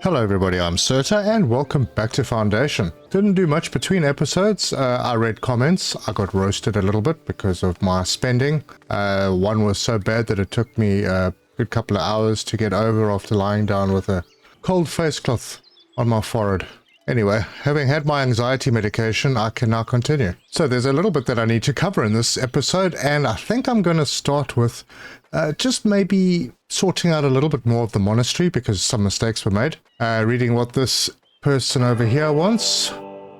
Hello everybody, I'm Serta and welcome back to Foundation. Didn't do much between episodes. I read comments. I got roasted a little bit because of my spending. One was so bad that it took me a good couple of hours to get over after lying down with a cold face cloth on my forehead. Anyway, having had my anxiety medication, I can now continue. So there's a little bit that I need to cover in this episode, and I think I'm going to start with just maybe sorting out a little bit more of the monastery because some mistakes were made. Reading what this person over here wants.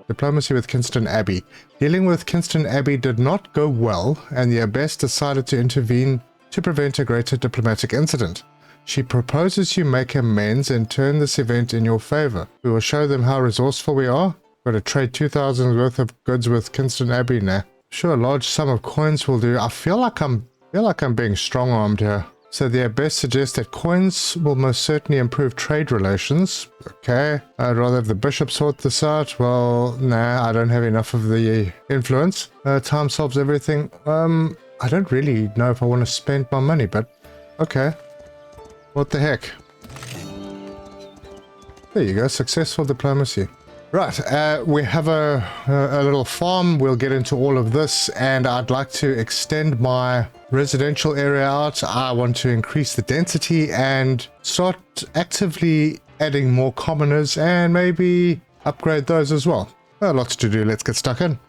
Diplomacy with Kingston Abbey. Dealing with Kingston Abbey did not go well, and the abbess decided to intervene to prevent a greater diplomatic incident. She proposes you make amends and turn this event in your favor. We will show them how resourceful we are. Got to trade 2,000 worth of goods with Kingston Abbey now. Sure, a large sum of coins will do. I feel like I'm being strong-armed here. So the abbess suggests that coins will most certainly improve trade relations. Okay, I'd rather have the bishop sort this out. Well, nah, I don't have enough of the influence. Time solves everything. I don't really know if I want to spend my money, but okay. What the heck? There you go, successful diplomacy. Right, we have a little farm. We'll get into all of this, and I'd like to extend my residential area out. I want to increase the density and start actively adding more commoners and maybe upgrade those as well. Lots to do. Let's get stuck in.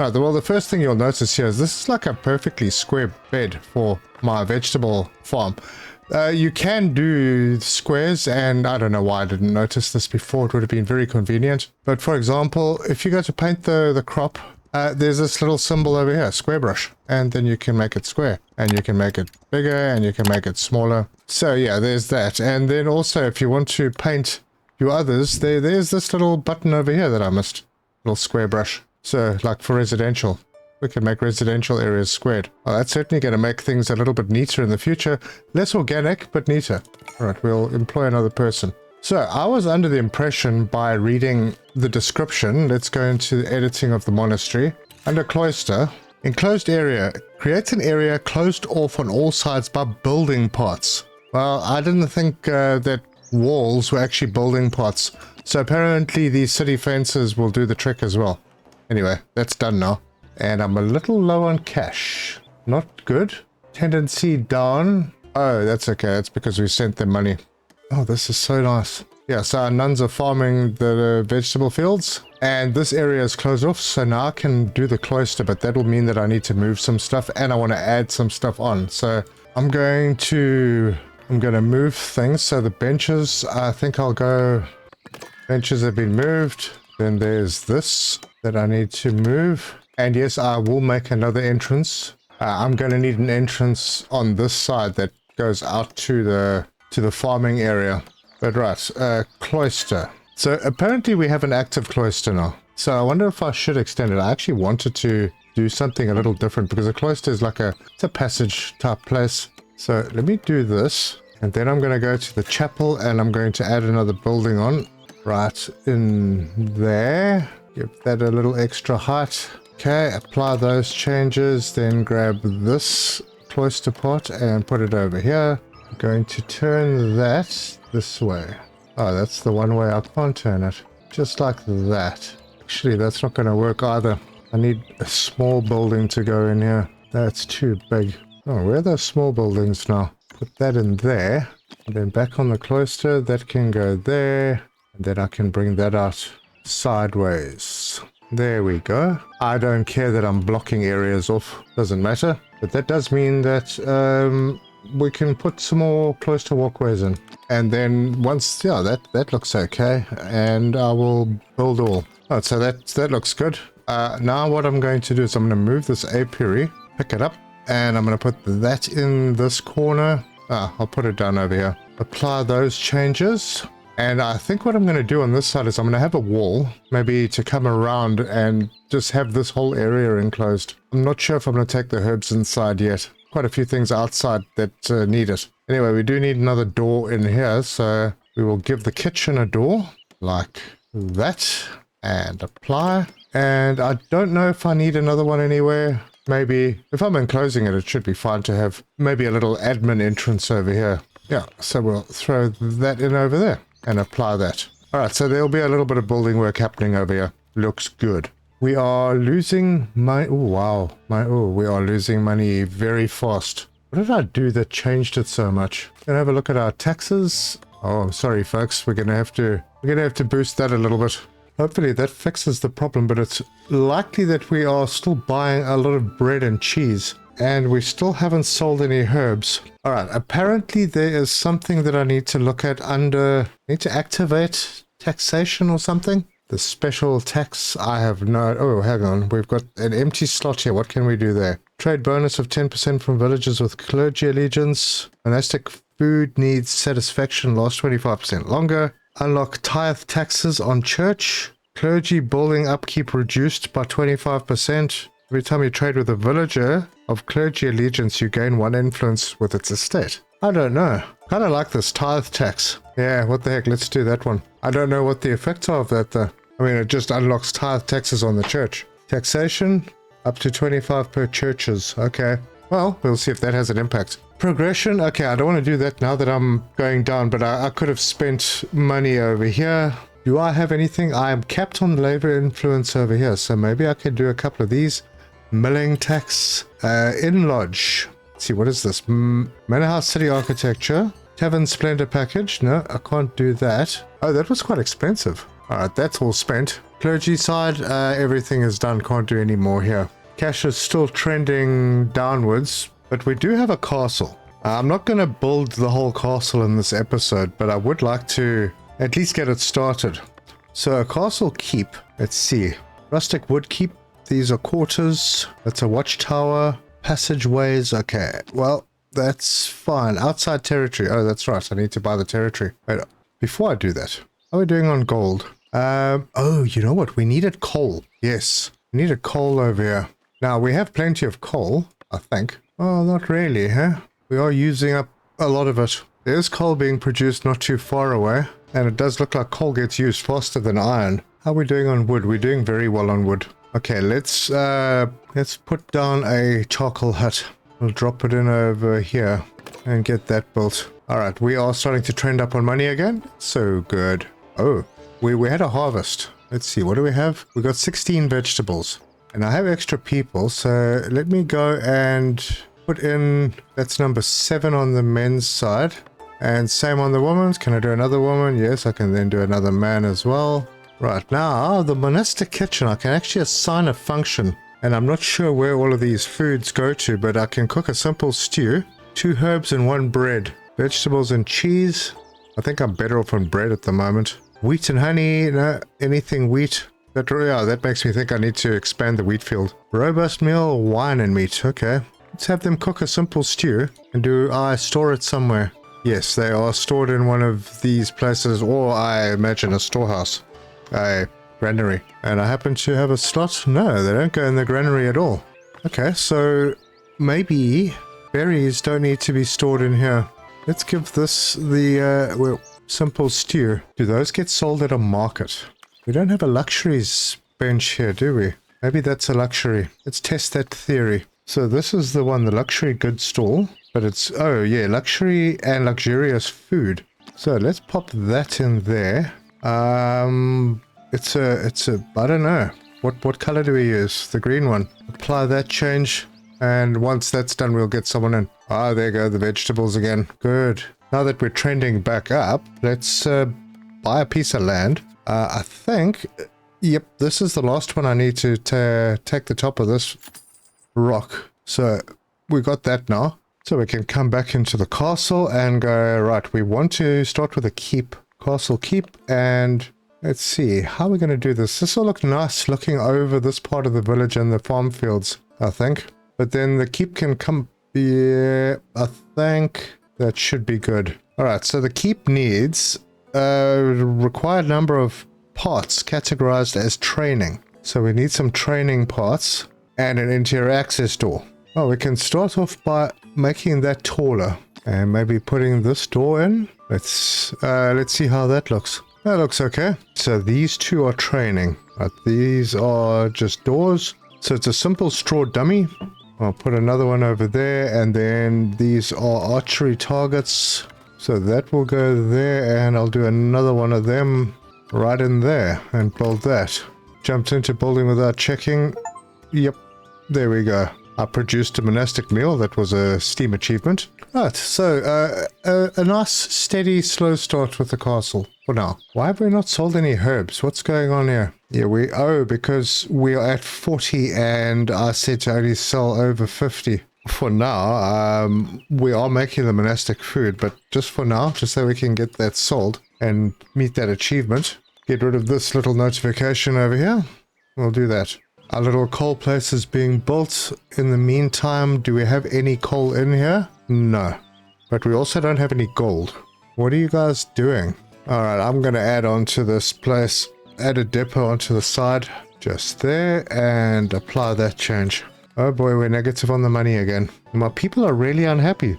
Alright, well, the first thing you'll notice here is this is like a perfectly square bed for my vegetable farm. You can do squares, and I don't know why I didn't notice this before. It would have been very convenient. But for example, if you go to paint the crop, there's this little symbol over here, square brush, and then you can make it square, and you can make it bigger, and you can make it smaller. So yeah, there's that. And then also, if you want to paint your others, there's this little button over here that I missed, little square brush. So, like for residential, we can make residential areas squared. Well, that's certainly going to make things a little bit neater in the future. Less organic, but neater. Alright, we'll employ another person. So, I was under the impression by reading the description, let's go into the editing of the monastery. Under cloister, enclosed area, create an area closed off on all sides by building parts. Well, I didn't think that walls were actually building parts. So apparently these city fences will do the trick as well. Anyway, that's done now. And I'm a little low on cash. Not good. Tendency down. Oh, that's okay. That's because we sent them money. Oh, this is so nice. Yeah, so our nuns are farming the vegetable fields. And this area is closed off, so now I can do the cloister, but that will mean that I need to move some stuff and I want to add some stuff on. So I'm going to move things. So the benches, I think I'll go... Benches have been moved. Then there's this that I need to move. And yes, I will make another entrance. I'm going to need an entrance on this side that goes out to the farming area. But right, cloister. So apparently we have an active cloister now. So I wonder if I should extend it. I actually wanted to do something a little different because a cloister is like it's a passage type place. So let me do this. And then I'm going to go to the chapel and I'm going to add another building on. Right in there. Give that a little extra height. Okay, apply those changes. Then grab this cloister pot and put it over here. I'm going to turn that this way. Oh, that's the one way I can't turn it. Just like that. Actually, that's not going to work either. I need a small building to go in here. That's too big. Oh, where are those small buildings now? Put that in there. And then back on the cloister. That can go there. And then I can bring that out sideways. There we go. I don't care that I'm blocking areas off. Doesn't matter. But that does mean that we can put some more cloister walkways in. And then once, yeah, that looks okay. And I will build all. Oh, so that looks good. Now what I'm going to do is I'm going to move this apiary, pick it up, and I'm going to put that in this corner. I'll put it down over here. Apply those changes. And I think what I'm going to do on this side is I'm going to have a wall, maybe to come around and just have this whole area enclosed. I'm not sure if I'm going to take the herbs inside yet. Quite a few things outside that need it. Anyway, we do need another door in here, so we will give the kitchen a door, like that, and apply. And I don't know if I need another one anywhere. maybe if I'm enclosing it, it should be fine to have maybe a little admin entrance over here. Yeah, so we'll throw that in over there and apply that. All right, so there'll be a little bit of building work happening over here. Looks good. We are losing my, oh wow, we are losing money very fast. What did I do that changed it so much? Gonna have a look at our taxes. Oh, I'm sorry, folks. We're gonna have to boost that a little bit. Hopefully that fixes the problem, but it's likely that we are still buying a lot of bread and cheese, and we still haven't sold any herbs. All right, apparently there is something that I need to look at under, need to activate taxation or something. The special tax, I have no, oh, hang on. We've got an empty slot here. What can we do there? Trade bonus of 10% from villages with clergy allegiance. Monastic food needs satisfaction lasts 25% longer. Unlock tithe taxes on church. Clergy building upkeep reduced by 25%. Every time you trade with a villager of clergy allegiance, you gain 1 influence with its estate. I don't know. Kind of like this tithe tax. Yeah, what the heck, let's do that one. I don't know what the effects are of that though. I mean, it just unlocks tithe taxes on the church. Taxation, up to 25 per churches. Okay, well, we'll see if that has an impact. Progression, okay, I don't want to do that now that I'm going down, but I could have spent money over here. Do I have anything? I am capped on labor influence over here, so maybe I could do a couple of these. Milling tax, in-lodge. Let's see, what is this? Manor House City Architecture. Tavern Splendor package. No, I can't do that. Oh, that was quite expensive. Alright, that's all spent. Clergy side, everything is done. Can't do any more here. Cash is still trending downwards, but we do have a castle. I'm not going to build the whole castle in this episode, but I would like to at least get it started. So a castle keep. Let's see. Rustic wood keep. These are quarters. That's a watchtower. Passageways. Okay, well, that's fine. Outside territory. Oh, that's right. I need to buy the territory. Wait, before I do that, how are we doing on gold? Oh, you know what? We needed coal. Yes, we needed coal over here. Now, we have plenty of coal, I think. Oh, not really, huh? We are using up a lot of it. There's coal being produced not too far away, and it does look like coal gets used faster than iron. How are we doing on wood? We're doing very well on wood. Okay, let's put down a charcoal hut. We'll drop it in over here and get that built. All right, we are starting to trend up on money again. So good. Oh, we had a harvest. Let's see, what do we have? We got 16 vegetables. And I have extra people, so let me go and put in, that's number 7 on the men's side. And same on the women's. Can I do another woman? Yes, I can then do another man as well. Right, now the monastic kitchen, I can actually assign a function. And I'm not sure where all of these foods go to, but I can cook a simple stew. 2 herbs and 1 bread. Vegetables and cheese. I think I'm better off on bread at the moment. Wheat and honey, no, anything wheat. That makes me think I need to expand the wheat field. Robust meal, wine and meat. Okay. Let's have them cook a simple stew. And do I store it somewhere? Yes, they are stored in one of these places, or I imagine a storehouse. A granary. And I happen to have a slot? No, they don't go in the granary at all. Okay, so maybe berries don't need to be stored in here. Let's give this the simple stew. Do those get sold at a market? We don't have a luxuries bench here, do we? Maybe that's a luxury. Let's test that theory. So this is the one, the luxury goods stall. But it's, oh yeah, luxury and luxurious food. So let's pop that in there. It's a, I don't know. What color do we use? The green one. Apply that change. And once that's done, we'll get someone in. Ah, there go the vegetables again. Good. Now that we're trending back up, let's buy a piece of land. I think, yep, this is the last one I need to take the top of this rock. So we got that now. So we can come back into the castle and go, right, we want to start with a keep. Castle keep, and let's see, how are we going to do this? This will look nice looking over this part of the village and the farm fields, I think. But then the keep can come, yeah, I think that should be good. All right, so the keep needs a required number of parts categorized as training. So we need some training parts and an interior access door. Well, we can start off by making that taller and maybe putting this door in. Let's see how that looks. That looks okay. So these 2 are training, but these are just doors. So it's a simple straw dummy. I'll put another one over there, and then these are archery targets. So that will go there, and I'll do another one of them right in there and build that. Jumped into building without checking. Yep, there we go. I produced a monastic meal. That was a Steam achievement. Right, so a nice, steady, slow start with the castle for now. Why have we not sold any herbs? What's going on here? Yeah, because we are at 40 and I said to only sell over 50. For now, we are making the monastic food, but just for now, just so we can get that sold and meet that achievement. Get rid of this little notification over here. We'll do that. Our little coal place is being built. In the meantime, do we have any coal in here? No. But we also don't have any gold. What are you guys doing? Alright, I'm going to add on to this place. Add a depot onto the side. Just there. And apply that change. Oh boy, we're negative on the money again. My people are really unhappy.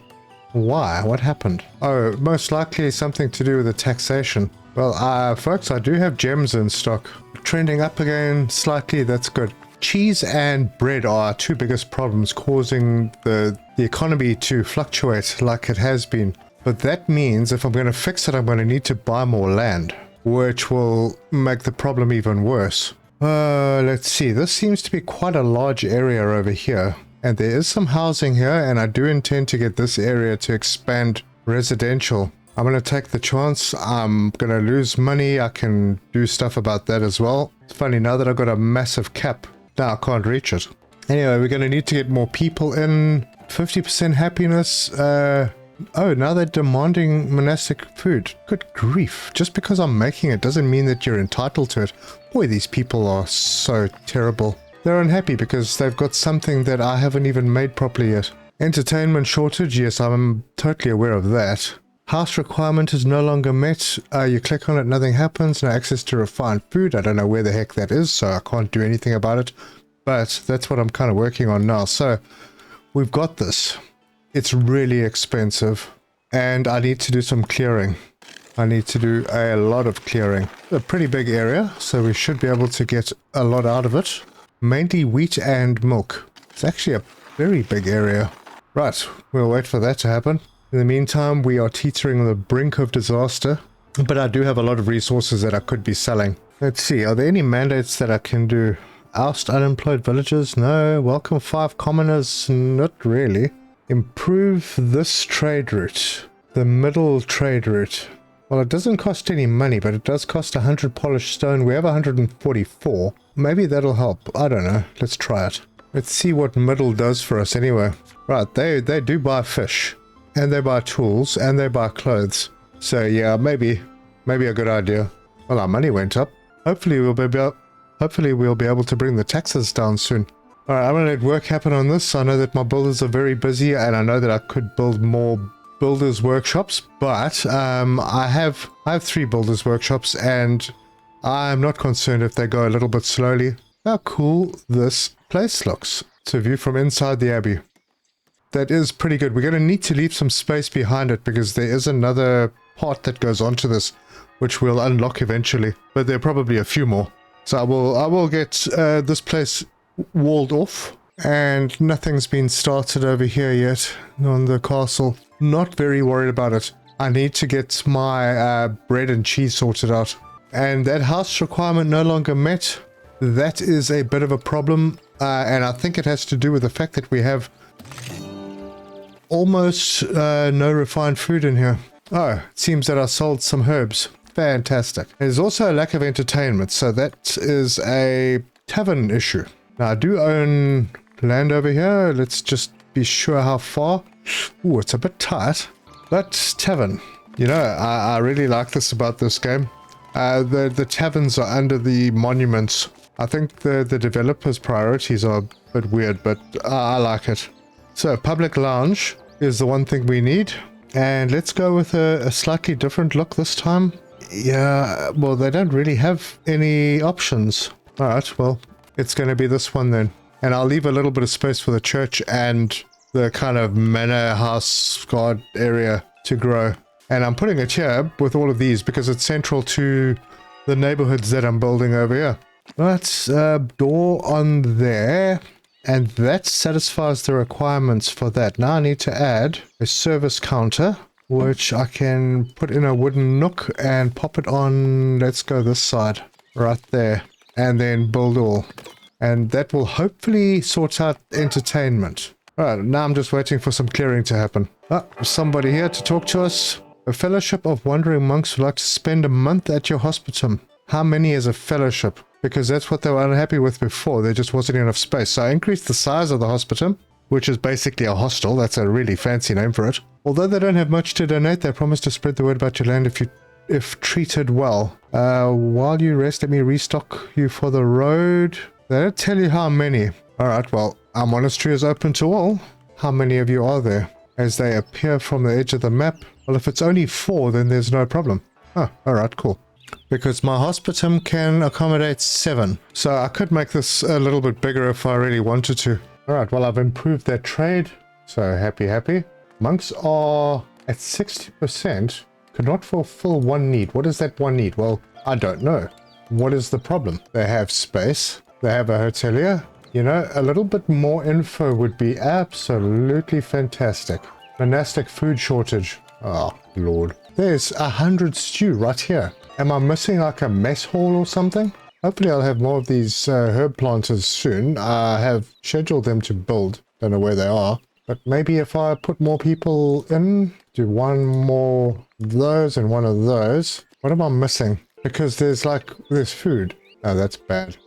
Why? What happened? Oh, most likely something to do with the taxation. Well, folks, I do have gems in stock. Trending up again slightly, that's good. Cheese and bread are our two biggest problems, causing the economy to fluctuate like it has been. But that means if I'm going to fix it, I'm going to need to buy more land, which will make the problem even worse. Let's see. This seems to be quite a large area over here. And there is some housing here, and I do intend to get this area to expand residential. I'm going to take the chance. I'm going to lose money. I can do stuff about that as well. It's funny, now that I've got a massive cap, now I can't reach it. Anyway, we're going to need to get more people in. 50% happiness. Oh, now they're demanding monastic food. Good grief. Just because I'm making it doesn't mean that you're entitled to it. Boy, these people are so terrible. They're unhappy because they've got something that I haven't even made properly yet. Entertainment shortage. Yes, I'm totally aware of that. House requirement is no longer met. You click on it, nothing happens. No access to refined food. I don't know where the heck that is, so I can't do anything about it. But that's what I'm kind of working on now. So we've got this. It's really expensive, and I need to do some clearing. I need to do a lot of clearing. A pretty big area, so we should be able to get a lot out of it. Mainly wheat and milk. It's actually a very big area. Right, we'll wait for that to happen. In the meantime, we are teetering on the brink of disaster, but I do have a lot of resources that I could be selling. Let's see, are there any mandates that I can do? Oust unemployed villagers? No. Welcome 5 commoners? Not really. Improve this trade route. The middle trade route. Well, it doesn't cost any money, but it does cost 100 polished stone. We have 144. Maybe that'll help. I don't know. Let's try it. Let's see what middle does for us anyway. Right, they do buy fish. And they buy tools, and they buy clothes. So yeah, maybe a good idea. Well, our money went up. Hopefully we'll be able to bring the taxes down soon. Alright, I'm gonna let work happen on this. I know that my builders are very busy, and I know that I could build more builders workshops, but I have 3 builders workshops, and I'm not concerned if they go a little bit slowly. How cool this place looks. It's a view from inside the abbey. That is pretty good. We're going to need to leave some space behind it because there is another part that goes onto this, which we'll unlock eventually. But there are probably a few more. So I will get this place walled off, and nothing's been started over here yet on the castle. Not very worried about it. I need to get my bread and cheese sorted out. And that house requirement no longer met. That is a bit of a problem, and I think it has to do with the fact that we have almost no refined food in here. Oh, it seems that I sold some herbs. Fantastic. There's also a lack of entertainment, so that is a tavern issue. Now, I do own land over here. Let's just be sure how far. Ooh, it's a bit tight. But tavern. You know, I really like this about this game. The taverns are under the monuments. I think the developers' priorities are a bit weird, but I like it. So, public lounge is the one thing we need. And let's go with a slightly different look this time. Yeah, well, they don't really have any options. Alright, well, it's going to be this one then. And I'll leave a little bit of space for the church and the kind of manor house guard area to grow. And I'm putting it here with all of these because it's central to the neighborhoods that I'm building over here. Right, door on there. And that satisfies the requirements for that. Now I need to add a service counter, which I can put in a wooden nook and pop it on, let's go this side, right there, and then build all. And that will hopefully sort out entertainment. Right, now I'm just waiting for some clearing to happen. Ah, somebody here to talk to us. A fellowship of wandering monks would like to spend a month at your hospitum. How many is a fellowship? Because that's what they were unhappy with before. There just wasn't enough space. So I increased the size of the hospitum, which is basically a hostel. That's a really fancy name for it. Although they don't have much to donate, they promise to spread the word about your land if treated well. While you rest, let me restock you for the road. They don't tell you how many. Alright, well, our monastery is open to all. How many of you are there? As they appear from the edge of the map. Well, if it's only 4, then there's no problem. Oh, alright, cool. Because my hospitum can accommodate 7. So I could make this a little bit bigger if I really wanted to. Alright, well, I've improved their trade. So happy. Monks are at 60%. Could not fulfill one need. What is that one need? Well, I don't know. What is the problem? They have space. They have a hotelier. You know, a little bit more info would be absolutely fantastic. Monastic food shortage. Oh, Lord. There's 100 stew right here. Am I missing like a mess hall or something? Hopefully I'll have more of these herb planters soon. I have scheduled them to build. Don't know where they are. But maybe if I put more people in, do one more of those and one of those. What am I missing? Because there's food. Oh, that's bad.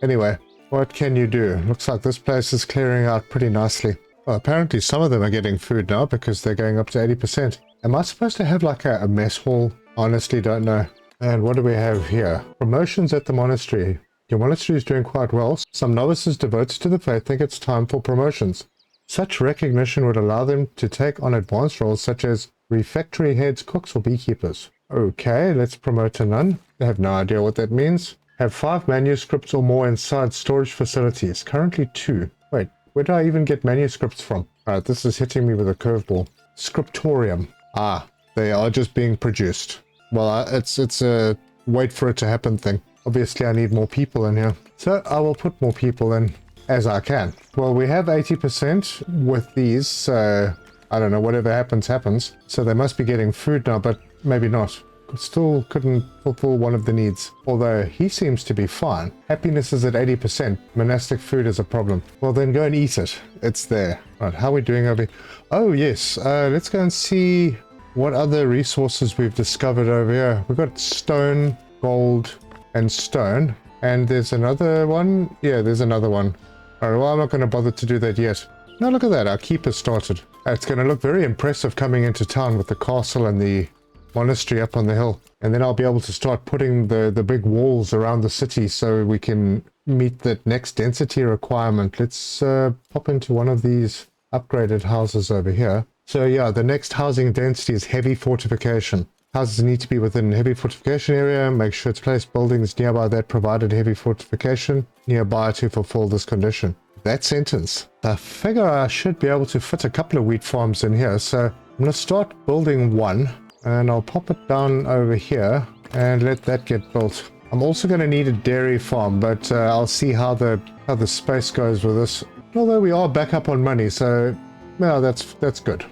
Anyway, what can you do? Looks like this place is clearing out pretty nicely. Well, apparently some of them are getting food now because they're going up to 80%. Am I supposed to have like a mess hall? Honestly, don't know. And what do we have here? Promotions at the monastery. Your monastery is doing quite well. Some novices devoted to the faith think it's time for promotions. Such recognition would allow them to take on advanced roles such as refectory heads, cooks, or beekeepers. Okay, let's promote a nun. I have no idea what that means. Have 5 manuscripts or more inside storage facilities. Currently 2. Wait, where do I even get manuscripts from? Alright, this is hitting me with a curveball. Scriptorium. Ah, they are just being produced. Well, it's a wait for it to happen thing. Obviously, I need more people in here. So I will put more people in as I can. Well, we have 80% with these, so I don't know, whatever happens, happens. So they must be getting food now, but maybe not. Still couldn't fulfill one of the needs. Although he seems to be fine. Happiness is at 80%. Monastic food is a problem. Well, then go and eat it. It's there. Right, how are we doing over here? Oh, yes. Let's go and see what other resources we've discovered over here. We've got stone, gold, and stone. And there's another one. Yeah, there's another one. All right, well, I'm not going to bother to do that yet. Now look at that. Our keep has started. It's going to look very impressive coming into town with the castle and the monastery up on the hill. And then I'll be able to start putting the big walls around the city so we can meet that next density requirement. Let's pop into one of these upgraded houses over here. So yeah, the next housing density is heavy fortification. Houses need to be within a heavy fortification area. Make sure to place buildings nearby that provided heavy fortification nearby to fulfill this condition. That sentence. I figure I should be able to fit a couple of wheat farms in here. So I'm going to start building one. And I'll pop it down over here and let that get built. I'm also going to need a dairy farm, but I'll see how the space goes with this. Although we are back up on money, so yeah, that's good.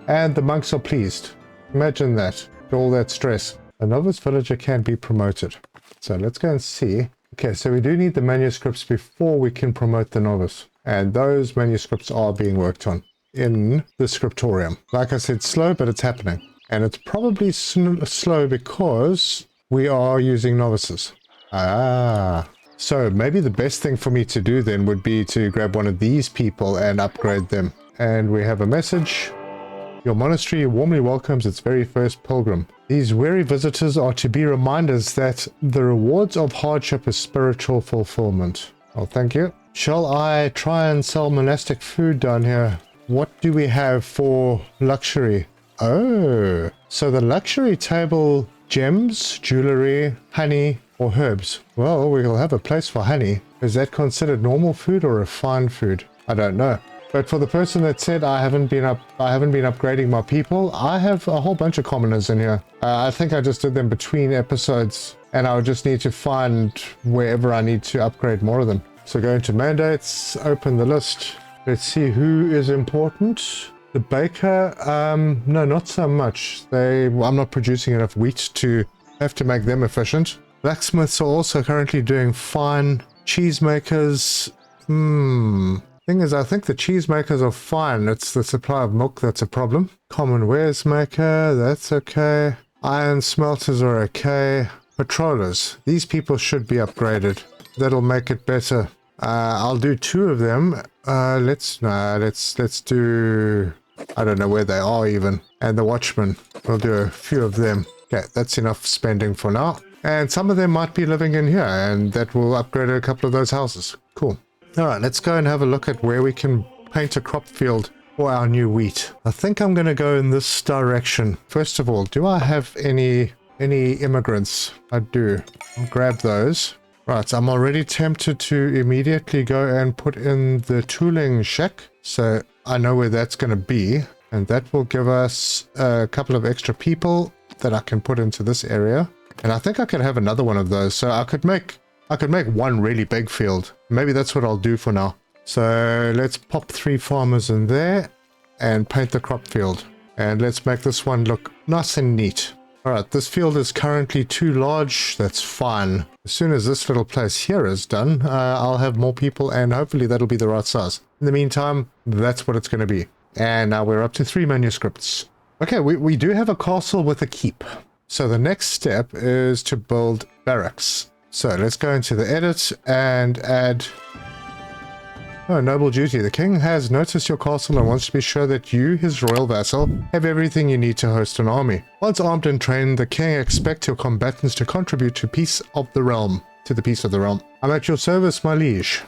And the monks are pleased. Imagine that. All that stress. A novice villager can be promoted. So let's go and see. Okay, so we do need the manuscripts before we can promote the novice. And those manuscripts are being worked on in the scriptorium. Like I said, slow, but it's happening. And it's probably slow because we are using novices. Ah. So maybe the best thing for me to do then would be to grab one of these people and upgrade them. And we have a message. Your monastery warmly welcomes its very first pilgrim. These weary visitors are to be reminders that the rewards of hardship is spiritual fulfillment. Oh, thank you. Shall I try and sell monastic food down here? What do we have for luxury? Oh, so the luxury table, gems, jewelry, honey, or herbs. Well, we'll have a place for honey. Is that considered normal food or refined food? I don't know. But for the person that said I haven't been upgrading my people, I have a whole bunch of commoners in here. I think I just did them between episodes, and I'll just need to find wherever I need to upgrade more of them. So go into mandates, open the list. Let's see who is important. The baker, no, not so much. I'm not producing enough wheat to have to make them efficient. Blacksmiths are also currently doing fine. Cheesemakers, thing is, I think the cheesemakers are fine. It's the supply of milk that's a problem. Common wares maker, that's okay. Iron smelters are okay. Patrollers, these people should be upgraded. That'll make it better. I'll do 2 of them. Let's do, I don't know where they are even. And the watchmen, we'll do a few of them. Okay, that's enough spending for now. And some of them might be living in here, and that will upgrade a couple of those houses. Cool. All right, let's go and have a look at where we can paint a crop field for our new wheat. I think I'm going to go in this direction. First of all, do I have any immigrants? I do. I'll grab those. Right, I'm already tempted to immediately go and put in the tooling shack. So I know where that's going to be. And that will give us a couple of extra people that I can put into this area. And I think I could have another one of those. So I could make one really big field. Maybe that's what I'll do for now. So let's pop 3 farmers in there and paint the crop field. And let's make this one look nice and neat. Alright, this field is currently too large. That's fine. As soon as this little place here is done, I'll have more people and hopefully that'll be the right size. In the meantime, that's what it's going to be. And now we're up to 3 manuscripts. Okay, we do have a castle with a keep. So the next step is to build barracks. So let's go into the edit and add... Oh, noble duty. The king has noticed your castle and wants to be sure that you, his royal vassal, have everything you need to host an army. Once armed and trained, the king expects your combatants to contribute to peace of the realm. To the peace of the realm. I'm at your service, my liege.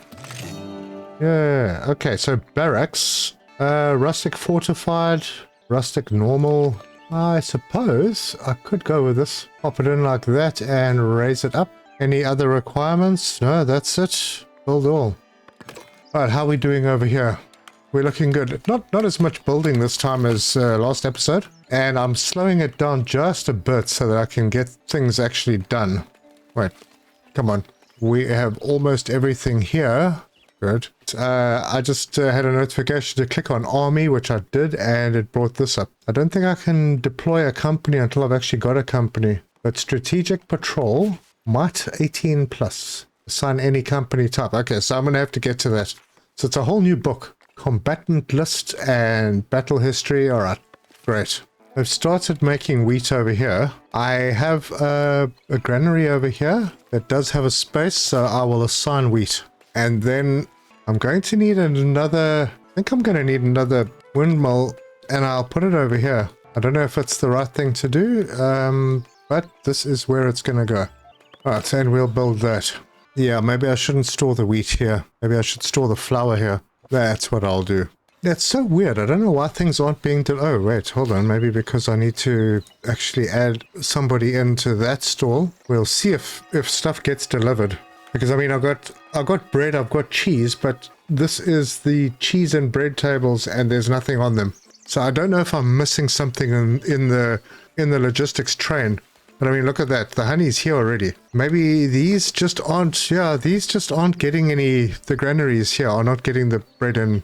Yeah, okay, so barracks. Rustic fortified, rustic normal. I suppose I could go with this. Pop it in like that and raise it up. Any other requirements? No, that's it. Build all. Right, how are we doing over here? We're looking good. Not as much building this time as last episode. And I'm slowing it down just a bit so that I can get things actually done. Wait, come on. We have almost everything here. Good. I just had a notification to click on army, which I did, and it brought this up. I don't think I can deploy a company until I've actually got a company. But strategic patrol, might 18 plus. Assign any company type. Okay, so I'm going to have to get to that. So it's a whole new book. Combatant list and battle history. All right, great. I've started making wheat over here. I have a granary over here that does have a space, so I will assign wheat. And then I'm going to need another... I think I'm going to need another windmill, and I'll put it over here. I don't know if it's the right thing to do, but this is where it's going to go. All right, and we'll build that. Yeah, maybe I shouldn't store the wheat here. Maybe I should store the flour here. That's what I'll do. That's so weird. I don't know why things aren't being done. Oh, wait, hold on. Maybe because I need to actually add somebody into that stall. We'll see if stuff gets delivered. Because, I mean, I've got bread, I've got cheese, but this is the cheese and bread tables and there's nothing on them. So I don't know if I'm missing something in the logistics train. But I mean, look at that. The honey's here already. Maybe these just aren't, these just aren't getting any, the granaries here are not getting the bread and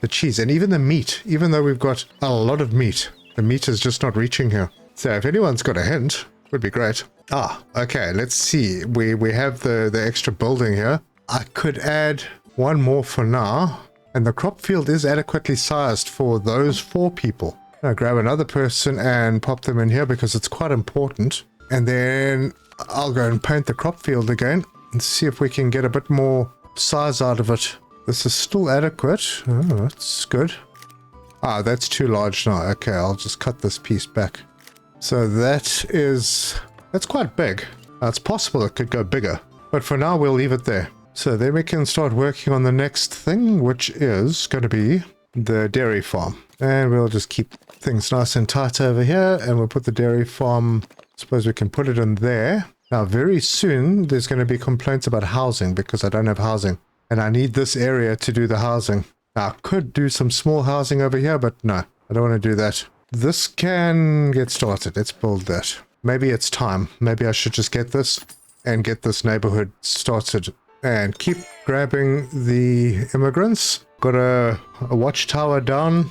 the cheese. And even the meat, even though we've got a lot of meat, the meat is just not reaching here. So if anyone's got a hint, would be great. Ah, okay, let's see. We have the extra building here. I could add one more for now. And the crop field is adequately sized for those 4 people. I'll grab another person and pop them in here because it's quite important. And then I'll go and paint the crop field again and see if we can get a bit more size out of it. This is still adequate. Oh, that's good. Ah, that's too large now. Okay, I'll just cut this piece back. So that's quite big. Now, it's possible it could go bigger, but for now we'll leave it there. So then we can start working on the next thing, which is going to be the dairy farm. And we'll just keep things nice and tight over here, and we'll put the dairy farm, suppose we can put it in there. Now, very soon, there's going to be complaints about housing because I don't have housing. And I need this area to do the housing. Now, I could do some small housing over here, but no, I don't want to do that. This can get started. Let's build that. Maybe it's time. Maybe I should just get this and get this neighborhood started And keep grabbing the immigrants. Got a watchtower down.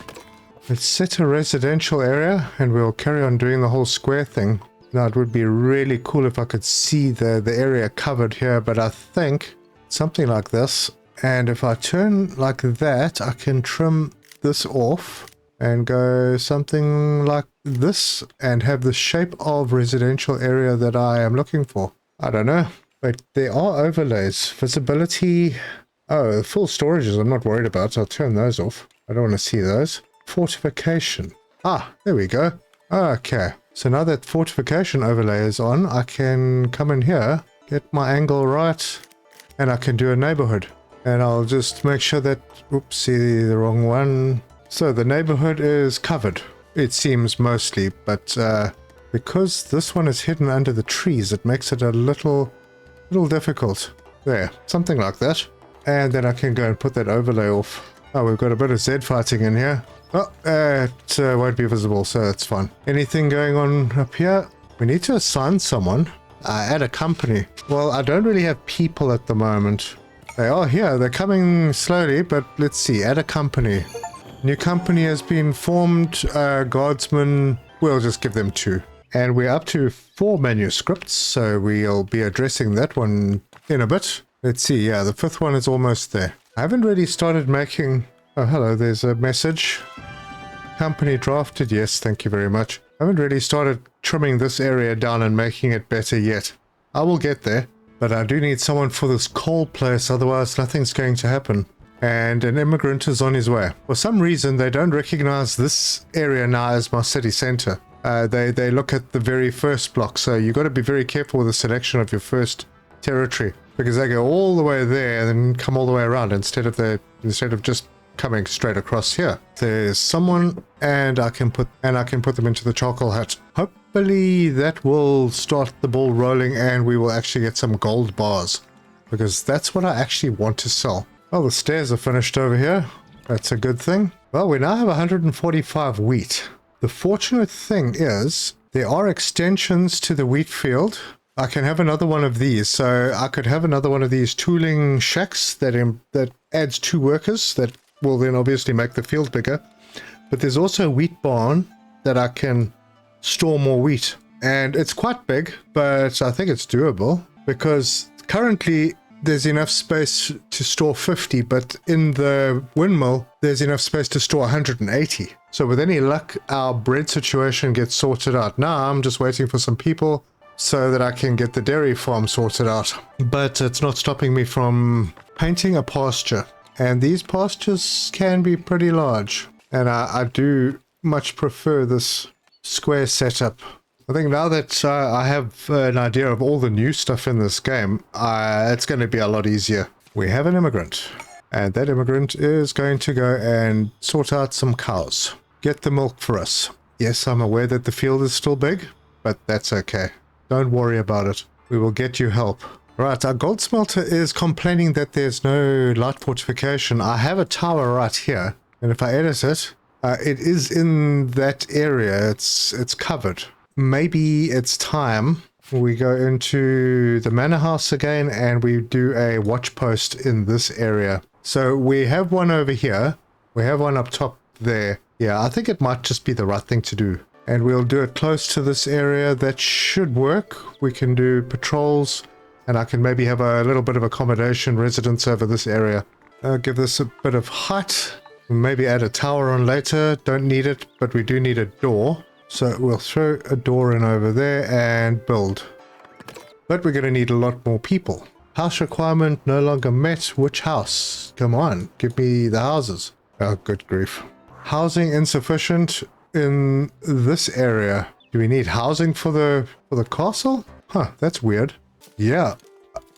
Let's set a residential area and we'll carry on doing the whole square thing. Now it would be really cool if I could see the area covered here, but I think something like this. And if I turn like that, I can trim this off and go something like this and have the shape of residential area that I am looking for. I don't know. Wait, there are overlays. Visibility. Oh, full storages I'm not worried about. So I'll turn those off. I don't want to see those. Fortification. Ah, there we go. Okay. So now that fortification overlay is on, I can come in here, get my angle right, and I can do a neighborhood. And I'll just make sure that, oopsie, the wrong one. So the neighborhood is covered. It seems mostly, but because this one is hidden under the trees, it makes it a little difficult. There, something like that. And then I can go and put that overlay off. Oh, we've got a bit of Z fighting in here. Oh, it won't be visible, so that's fine. Anything going on up here? We need to assign someone. Add a company. Well, I don't really have people at the moment. They are here. They're coming slowly, but let's see. Add a company. New company has been formed. Guardsmen. We'll just give them 2. And we're up to 4 manuscripts, so we'll be addressing that one in a bit. Let's see. Yeah, the 5th one is almost there. I haven't really started making... Oh, hello. There's a message. Company drafted. Yes, thank you very much. I haven't really started trimming this area down and making it better yet. I will get there, but I do need someone for this coal place, otherwise nothing's going to happen. And an immigrant is on his way. For some reason, they don't recognize this area now as my city center. They look at the very first block, so you got to be very careful with the selection of your first territory, because they go all the way there and then come all the way around instead of just coming straight across here. There's someone, and I can put them into the charcoal hut. Hopefully that will start the ball rolling and we will actually get some gold bars, because that's what I actually want to sell. Well, the stairs are finished over here. That's a good thing. Well, we now have 145 wheat. The fortunate thing is there are extensions to the wheat field. I can have another one of these. So I could have another one of these tooling shacks that adds 2 workers that will then obviously make the field bigger. But there's also a wheat barn that I can store more wheat. And it's quite big, but I think it's doable, because currently there's enough space to store 50, but in the windmill, there's enough space to store 180. So with any luck, our bread situation gets sorted out. Now I'm just waiting for some people so that I can get the dairy farm sorted out. But it's not stopping me from painting a pasture. And these pastures can be pretty large. And I do much prefer this square setup. I think now that I have an idea of all the new stuff in this game, it's going to be a lot easier. We have an immigrant, and that immigrant is going to go and sort out some cows. Get the milk for us. Yes, I'm aware that the field is still big, but that's okay. Don't worry about it. We will get you help. Right, our gold smelter is complaining that there's no light fortification. I have a tower right here, and if I edit it, it is in that area. It's covered. Maybe it's time we go into the manor house again and we do a watch post in this area. So we have one over here. We have one up top there. Yeah, I think it might just be the right thing to do. And we'll do it close to this area. That should work. We can do patrols, and I can maybe have a little bit of accommodation residence over this area. Give this a bit of height. Maybe add a tower on later. Don't need it, but we do need a door. So we'll throw a door in over there and build. But we're going to need a lot more people. House requirement no longer met. Which house? Come on, give me the houses. Oh, good grief. Housing insufficient in this area. Do we need housing for the castle? Huh, that's weird. Yeah,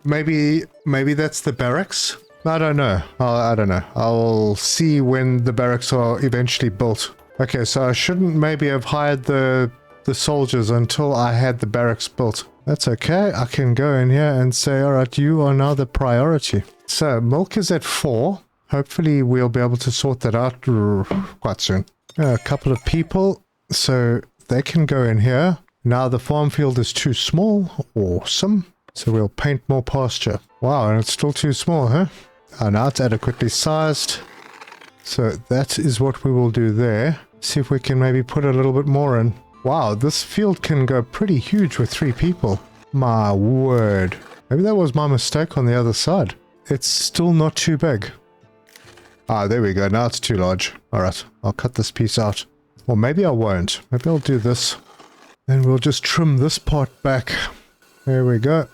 maybe that's the barracks. I don't know. I don't know. I'll see when the barracks are eventually built. Okay, so I shouldn't maybe have hired the soldiers until I had the barracks built. That's okay. I can go in here and say, all right, you are now the priority. So milk is at 4. Hopefully we'll be able to sort that out quite soon. A couple of people, so they can go in here. Now the farm field is too small. Awesome. So we'll paint more pasture. Wow, and it's still too small, huh? Oh, now it's adequately sized. So that is what we will do there. See if we can maybe put a little bit more in. Wow, this field can go pretty huge with 3 people. My word. Maybe that was my mistake on the other side. It's still not too big. Ah, there we go. Now it's too large. Alright, I'll cut this piece out. Or maybe I won't. Maybe I'll do this. Then we'll just trim this part back. There we go.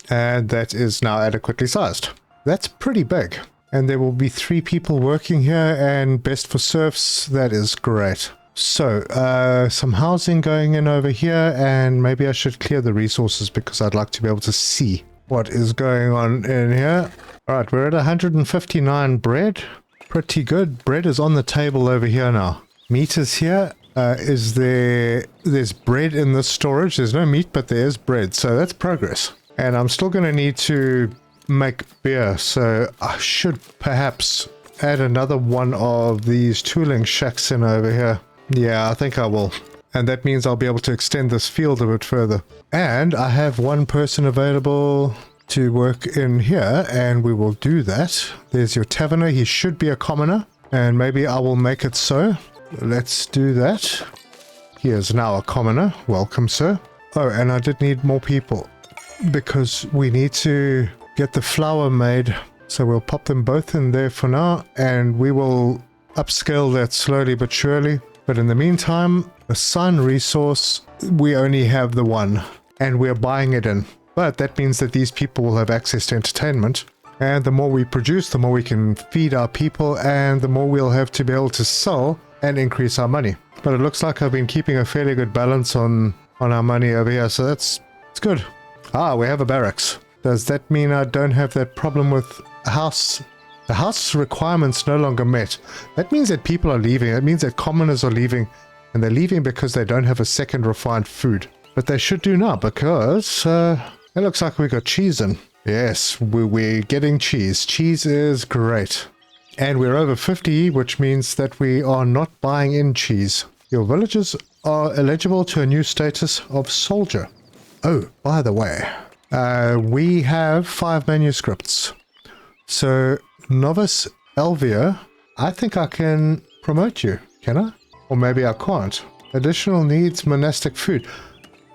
And that is now adequately sized. That's pretty big. And there will be 3 people working here, and best for serfs. That is great. So, some housing going in over here, and maybe I should clear the resources because I'd like to be able to see what is going on in here. Alright, we're at 159 bread. Pretty good. Bread is on the table over here now. Meat is here. There's bread in this storage. There's no meat, but there is bread. So that's progress. And I'm still going to need to make beer. So I should perhaps add another one of these tooling shacks in over here. Yeah, I think I will. And that means I'll be able to extend this field a bit further. And I have one person available to work in here, and we will do that. There's your taverner. He should be a commoner, and maybe I will make it so. Let's do that. He is now a commoner. Welcome, sir. Oh, and I did need more people because we need to get the flour made. So we'll pop them both in there for now, and we will upscale that slowly but surely. But in the meantime, assign resource, we only have the one, and we're buying it in. But that means that these people will have access to entertainment. And the more we produce, the more we can feed our people, and the more we'll have to be able to sell and increase our money. But it looks like I've been keeping a fairly good balance on our money over here, so it's good. Ah, we have a barracks. Does that mean I don't have that problem with a house? The house requirements no longer met. That means that people are leaving. That means that commoners are leaving, and they're leaving because they don't have a second refined food. But they should do now because it looks like we got cheese in. Yes, we're getting cheese. Cheese is great. And we're over 50, which means that we are not buying in cheese. Your villagers are eligible to a new status of soldier. Oh, by the way, we have 5 manuscripts. So, Novice Elvia, I think I can promote you, can I? Or maybe I can't. Additional needs monastic food.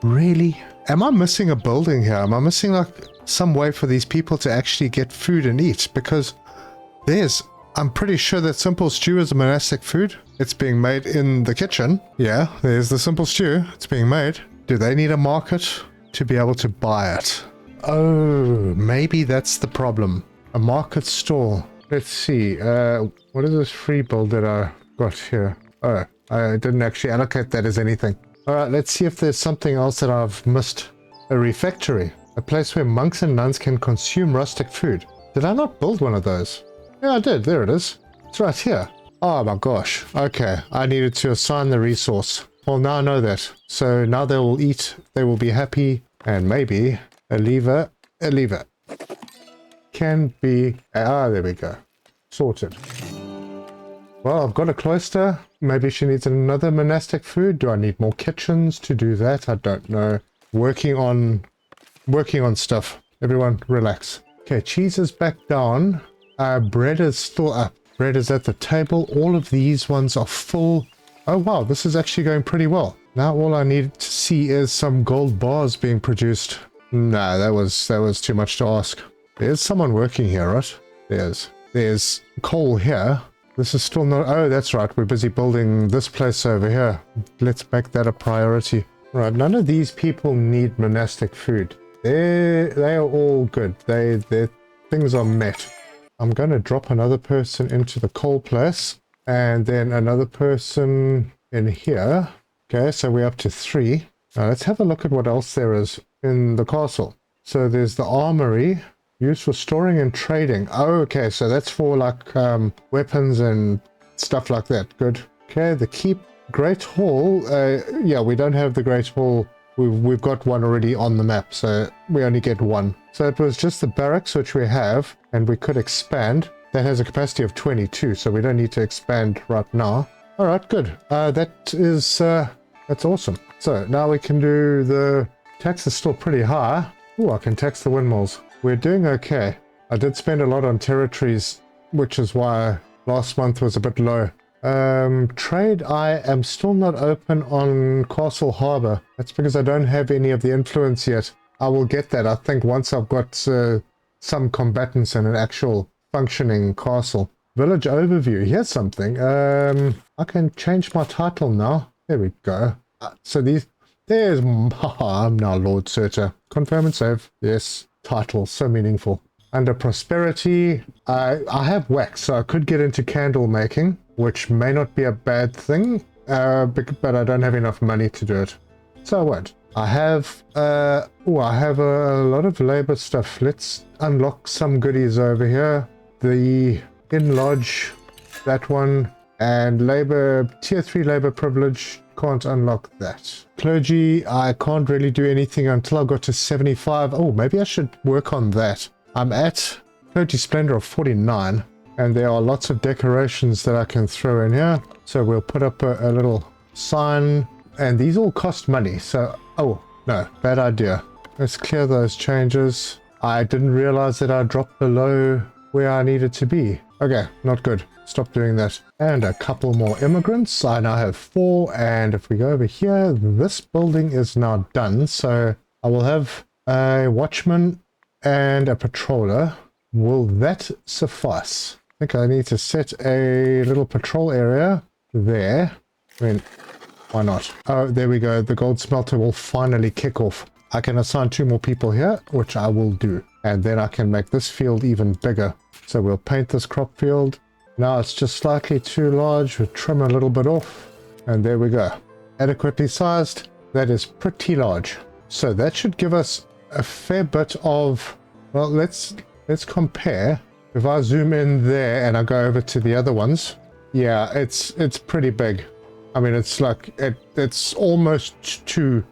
Really? Am I missing a building here? Am I missing like some way for these people to actually get food and eat? Because I'm pretty sure that simple stew is a monastic food. It's being made in the kitchen. Yeah, there's the simple stew. It's being made. Do they need a market to be able to buy it? Oh, maybe that's the problem. A market stall. Let's see. What is this free build that I got here? Oh, I didn't actually allocate that as anything. Alright, let's see if there's something else that I've missed. A refectory. A place where monks and nuns can consume rustic food. Did I not build one of those? Yeah, I did. There it is. It's right here. Oh my gosh. Okay, I needed to assign the resource. Well, now I know that. So now they will eat, they will be happy, and maybe a lever can be... Ah, there we go. Sorted. Well, I've got a cloister. Maybe she needs another monastic food. Do I need more kitchens to do that? I don't know. Working on stuff. Everyone, relax. Okay, cheese is back down. Bread is still up. Bread is at the table. All of these ones are full. Oh wow, this is actually going pretty well. Now all I need to see is some gold bars being produced. Nah, that was too much to ask. There's someone working here, right? There's coal here. This is still not... Oh, that's right. We're busy building this place over here. Let's make that a priority. Right, none of these people need monastic food. They are all good. Their things are met. I'm going to drop another person into the coal place. And then another person in here. Okay, so we're up to 3. Now let's have a look at what else there is in the castle. So there's the armory. Used for storing and trading. Oh, okay, so that's for like weapons and stuff like that. Good. Okay, the keep. Great Hall. Yeah, we don't have the Great Hall. We've got one already on the map, so we only get one. So it was just the barracks, which we have, and we could expand. That has a capacity of 22, so we don't need to expand right now. All right, good. That's awesome. So now we can do the tax is still pretty high. Oh, I can tax the windmills. We're doing okay. I did spend a lot on territories, which is why last month was a bit low. Trade, I am still not open on Castle Harbour. That's because I don't have any of the influence yet. I will get that, I think, once I've got some combatants and an actual functioning castle. Village overview. Here's something. I can change my title now. There we go. So there's, I'm now Lord Searcher. Confirm and save. Yes. Title. So meaningful. Under prosperity, I have wax, so I could get into candle making, which may not be a bad thing, but I don't have enough money to do it. So I won't. I have a lot of labor stuff. Let's unlock some goodies over here. The Inn Lodge, that one, and labor, tier 3 labor privilege, can't unlock that. Clergy, I can't really do anything until I got to 75. Oh, maybe I should work on that. I'm at clergy splendor of 49, and there are lots of decorations that I can throw in here. So we'll put up a little sign, and these all cost money. So, oh, no, bad idea. Let's clear those changes. I didn't realize that I dropped below where I needed to be. Okay, not good. Stop doing that. And a couple more immigrants. I now have 4, and if we go over here, this building is now done. So I will have a watchman and a patroller. Will that suffice? I think I need to set a little patrol area there. I mean, why not? Oh, there we go. The gold smelter will finally kick off. I can assign 2 more people here, which I will do. And then I can make this field even bigger. So we'll paint this crop field. Now it's just slightly too large. We'll trim a little bit off. And there we go. Adequately sized. That is pretty large. So that should give us a fair bit of, well, let's compare. If I zoom in there and I go over to the other ones, yeah, it's pretty big. I mean, it's like it's almost 2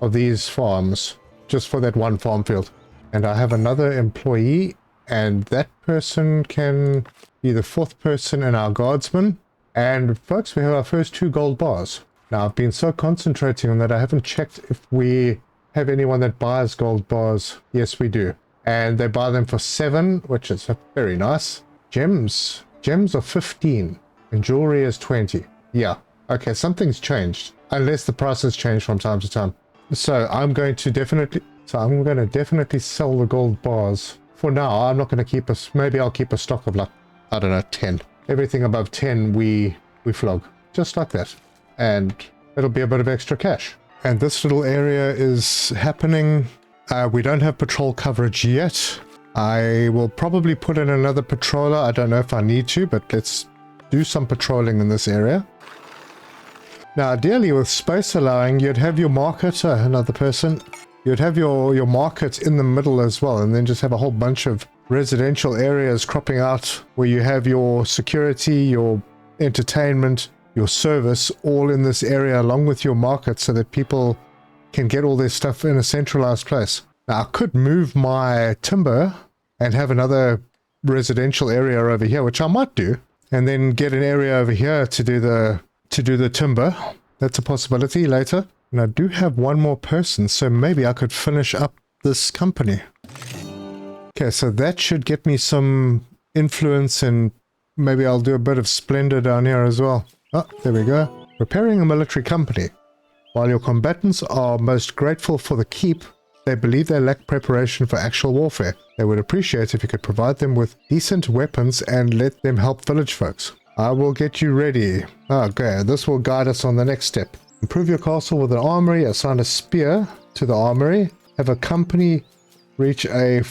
of these farms just for that one farm field. And I have another employee, and that person can be the 4th person in our guardsman. And folks, we have our first 2 gold bars. Now, I've been so concentrating on that I haven't checked if we have anyone that buys gold bars. Yes, we do. And they buy them for 7, which is very nice. Gems are 15, and jewelry is 20. Yeah, okay, something's changed, unless the prices change from time to time. So I'm going to definitely sell the gold bars. For now, I'm not going to keep us. Maybe I'll keep a stock of, like, I don't know, 10. Everything above 10 we flog, just like that, and it'll be a bit of extra cash. And this little area is happening. We don't have patrol coverage yet. I will probably put in another patroller. I don't know if I need to, but let's do some patrolling in this area. Now, ideally, with space allowing, you'd have your market, another person, you'd have your market in the middle as well, and then just have a whole bunch of residential areas cropping out where you have your security, your entertainment, your service, all in this area along with your market, so that people can get all their stuff in a centralized place. Now, I could move my timber and have another residential area over here, which I might do, and then get an area over here to do the timber. That's a possibility later. And I do have 1 more person, so maybe I could finish up this company. Okay, so that should get me some influence, and maybe I'll do a bit of splendor down here as well. Oh, there we go. Repairing a military company. While your combatants are most grateful for the keep, they believe they lack preparation for actual warfare. They would appreciate if you could provide them with decent weapons and let them help village folks. I will get you ready. Okay, this will guide us on the next step. Improve your castle with an armory. Assign a spear to the armory. Have a company reach a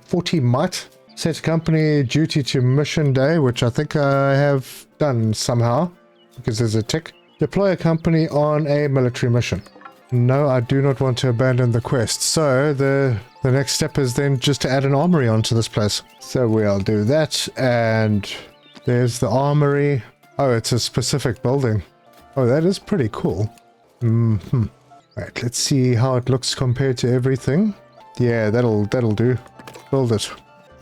40 might. Set company duty to mission day, which I think I have done somehow, because there's a tick. Deploy a company on a military mission. No, I do not want to abandon the quest. So the next step is then just to add an armory onto this place. So we'll do that, and there's the armory. Oh, it's a specific building. Oh, that is pretty cool. Right, let's see how it looks compared to everything. Yeah, that'll do. Build it.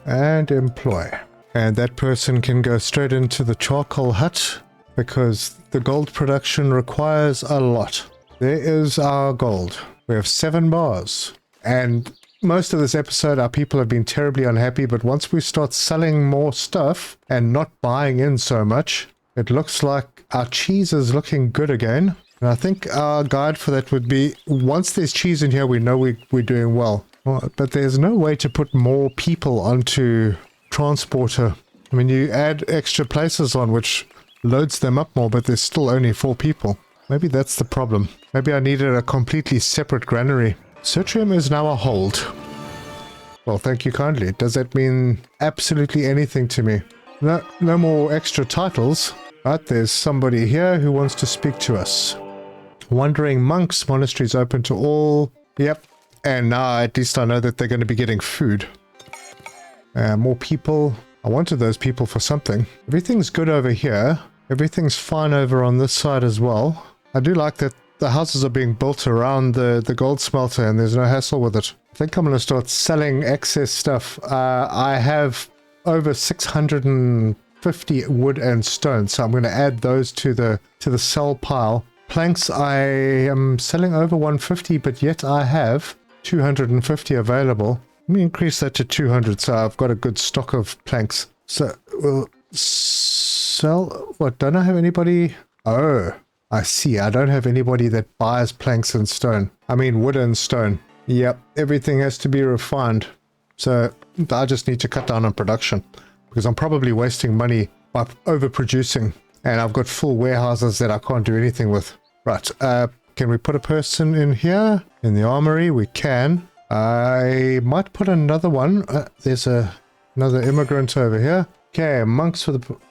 And employ. And that person can go straight into the charcoal hut, because the gold production requires a lot. There is our gold. We have 7 bars. And most of this episode, our people have been terribly unhappy, but once we start selling more stuff and not buying in so much, it looks like our cheese is looking good again. And I think our guide for that would be, once there's cheese in here, we know we're doing well. But there's no way to put more people onto transporter. I mean, you add extra places on, which loads them up more, but there's still only 4 people. Maybe that's the problem. Maybe I needed a completely separate granary. Citrium is now a hold. Well, thank you kindly. Does that mean absolutely anything to me? No more extra titles. Right, there's somebody here who wants to speak to us. Wandering monks, monasteries open to all. Yep. And now at least I know that they're going to be getting food. More people. I wanted those people for something. Everything's good over here. Everything's fine over on this side as well. I do like that the houses are being built around the gold smelter and there's no hassle with it. I think I'm going to start selling excess stuff. I have over 650 wood and stone, so I'm going to add those to the sell pile. Planks, I am selling over 150, but yet I have 250 available. Let me increase that to 200, so I've got a good stock of planks. So we'll sell. What, don't I have anybody? Oh, I see. I don't have anybody that buys planks and stone. I mean wood and stone. Yep, everything has to be refined. So I just need to cut down on production because I'm probably wasting money by overproducing, and I've got full warehouses that I can't do anything with. Right, can we put a person in here? In the armory, we can. I might put another one. There's another immigrant over here. Okay, monks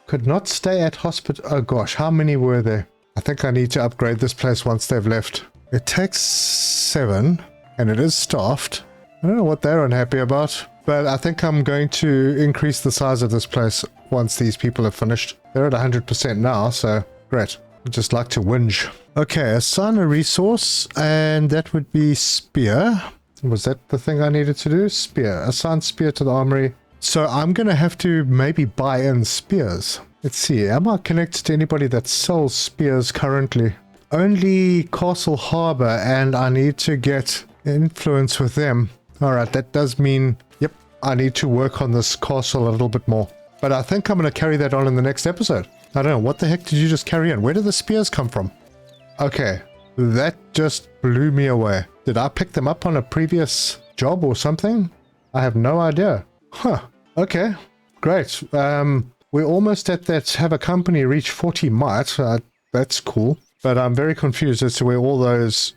could not stay at hospital. Oh gosh, how many were there? I think I need to upgrade this place once they've left. It takes 7, and it is staffed. I don't know what they're unhappy about, but I think I'm going to increase the size of this place once these people have finished. They're at 100% now, so great. I'd just like to whinge. Okay, assign a resource, and that would be spear. Was that the thing I needed to do? Spear. Assign spear to the armory. So I'm going to have to maybe buy in spears. Let's see. Am I connected to anybody that sells spears currently? Only Castle Harbor, and I need to get influence with them. All right, that does mean, yep, I need to work on this castle a little bit more. But I think I'm going to carry that on in the next episode. I don't know. What the heck did you just carry in? Where did the spears come from? Okay, that just blew me away. Did I pick them up on a previous job or something? I have no idea. Huh. Okay, great. We're almost at that have a company reach 40 might. That's cool. But I'm very confused as to where all those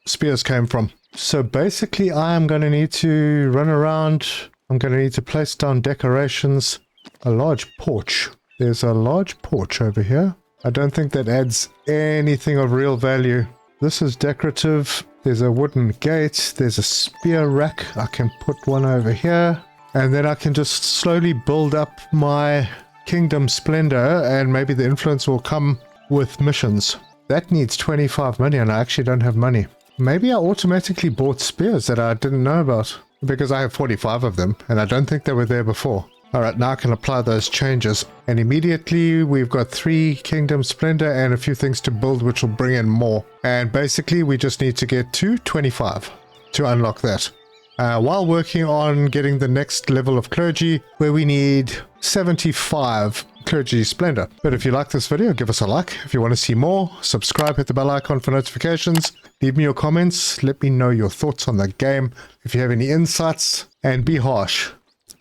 spears came from. So basically I am going to need to run around. I'm going to need to place down decorations. A large porch. There's a large porch over here. I don't think that adds anything of real value. This is decorative. There's a wooden gate. There's a spear rack. I can put one over here. And then I can just slowly build up my kingdom splendor, and maybe the influence will come with missions. That needs 25 million. I actually don't have money. Maybe I automatically bought spears that I didn't know about because I have 45 of them and I don't think they were there before. All right, now I can apply those changes, and immediately we've got 3 kingdom splendor and a few things to build which will bring in more. And basically we just need to get to 25 to unlock that. While working on getting the next level of clergy, where we need 75 clergy splendor. But if you like this video, give us a like. If you want to see more, subscribe, hit the bell icon for notifications. Leave me your comments. Let me know your thoughts on the game. If you have any insights, and be harsh.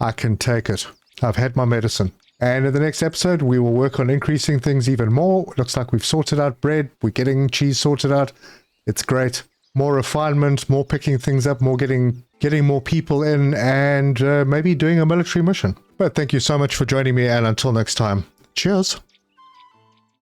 I can take it. I've had my medicine. And in the next episode, we will work on increasing things even more. It looks like we've sorted out bread. We're getting cheese sorted out. It's great. More refinement, more picking things up, more getting more people in, and maybe doing a military mission. But thank you so much for joining me, and until next time, cheers.